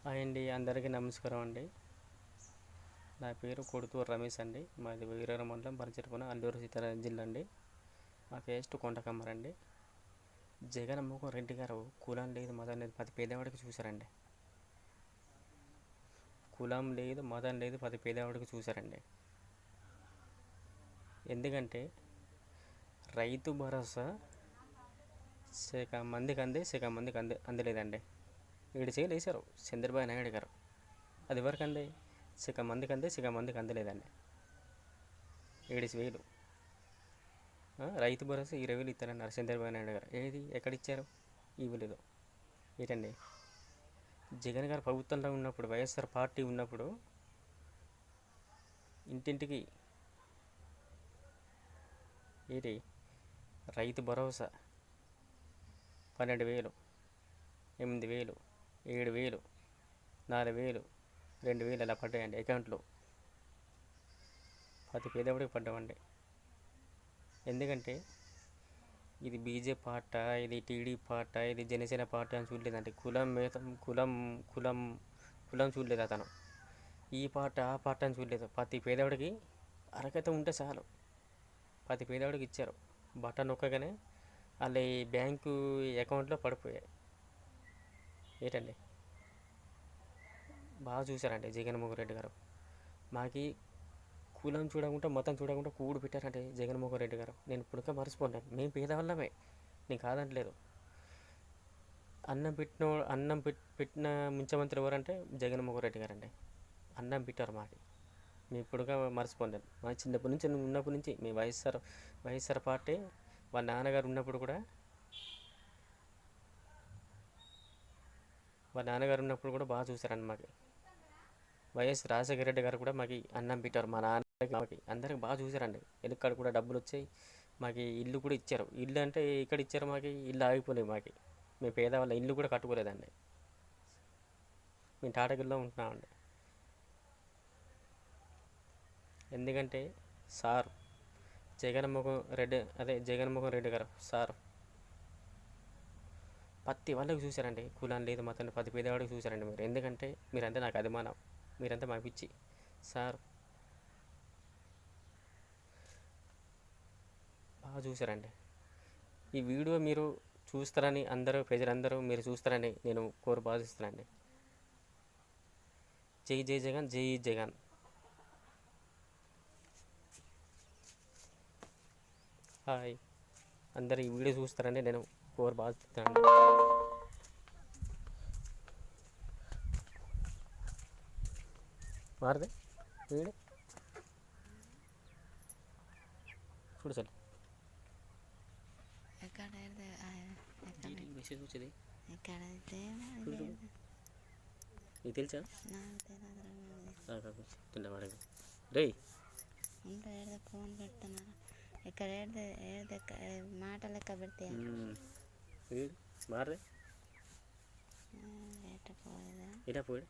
Hi అండి, అందరికీ నమస్కారం అండి. నా పేరు కొడుతూరు రమేష్ అండి. మాది వీరవరం మండలం పరిచరపున అల్లూరు సీతారాం జిల్లా అండి. మా కేస్ట్ కొండకమ్మరండి. జగన్మోహన్ రెడ్డి గారు కులం లేదు మతం లేదు ప్రతి పేదవాడికి చూశారండి. కులం లేదు మతం లేదు ప్రతి పేదవాడికి చూశారండి. ఎందుకంటే రైతు భరోసా సగం మందికి అంది, సగం మందికి అందలేదండి. 7 వేశారు చంద్రబాబు నాయుడు గారు. అది వరకు అంది సగం మందికి అంది, సగం మందికి అందలేదండి. 7 రైతు భరోసా 20,000 ఇస్తారన్నారు చంద్రబాబు నాయుడు గారు. ఏది ఎక్కడిచ్చారు? ఇవ్వలేదు. ఏంటండి, జగన్ గారు ప్రభుత్వంలో ఉన్నప్పుడు, వైఎస్ఆర్ పార్టీ ఉన్నప్పుడు ఇంటింటికి ఏంటి రైతు భరోసా 12,000, 8,000, 7,000, 4,000, 2,000 అలా పడ్డాయండి అకౌంట్లో. ప్రతి పేదవాడికి పడ్డామండి. ఎందుకంటే ఇది బీజేపీ పార్ట, ఇది టీడీపీ పార్ట, ఇది జనసేన పార్టీ అని చూడలేదండి. కులం చూడలేదు అతను. ఈ పార్ట ఆ పార్ట అని చూడలేదు. ప్రతి పేదవాడికి అర్హత ఉంటే చాలు ప్రతి పేదవాడికి ఇచ్చారు. బటన్ నొక్కగానే వాళ్ళ బ్యాంకు అకౌంట్లో పడిపోయాయి. ఏంటండి, బాగా చూశారండి జగన్మోహన్ రెడ్డి గారు. మాకి కులం చూడకుండా మతం చూడకుండా కూడు పెట్టారంటే జగన్మోహన్ రెడ్డి గారు. నేను ఇప్పుడుగా మర్చిపోయాను. మేము పేదవాళ్ళమే, నేను కాదంటలేదు. అన్నం పెట్టిన ముఖ్యమంత్రి ఎవరంటే జగన్మోహన్ రెడ్డి గారు అండి. అన్నం పెట్టారు మాకి. మేము ఇప్పుడుగా మర్చిపోలేదు. మా చిన్నప్పటి నుంచి ఉన్నప్పటి నుంచి మీ వైఎస్ఆర్ పార్టీ వాళ్ళ నాన్నగారు ఉన్నప్పుడు కూడా బాగా చూశారండి మాకు. వైఎస్ రాజశేఖర రెడ్డి గారు కూడా మాకు అన్నం పెట్టారు. మా నాన్నకి మాకి అందరికి బాగా చూశారండి. ఎన్నికలు కూడా డబ్బులు వచ్చాయి. మాకు ఇల్లు కూడా ఇచ్చారు. ఇల్లు అంటే ఇక్కడ ఇచ్చారు, మాకు ఇల్లు ఆగిపోలేదు. మాకు మేము పేదవాళ్ళ ఇల్లు కూడా కట్టుకోలేదండి. మేము టాటగిల్లో ఉంటున్నామండి. ఎందుకంటే సార్ జగన్మోహన్ రెడ్డి గారు సార్ ప్రతి వాళ్ళకి చూశారండి. కులం లేదు మతం ప్రతి పేదవాడికి చూశారండి మీరు. ఎందుకంటే మీరంతా నాకు అభిమానం, మీరంతా మా పిచ్చి సార్. బాగా చూశారండి. ఈ వీడియో మీరు చూస్తారని ప్రజలందరూ మీరు చూస్తారని నేను భావిస్తున్నానండి. జై జై జగన్, జై జగన్. హాయ్, అందరు ఈ వీడియో చూస్తారని నేను భావిస్తున్నాను. మారదే వీడియో చూడు సార్. మెసేజ్ వచ్చింది నీకు తెలుసా? తిన్నవాడు రే ఫోన్ పెడుతున్నా. ఇక్కడ మాట లెక్క పెడితే మారదే ఇటా పోయి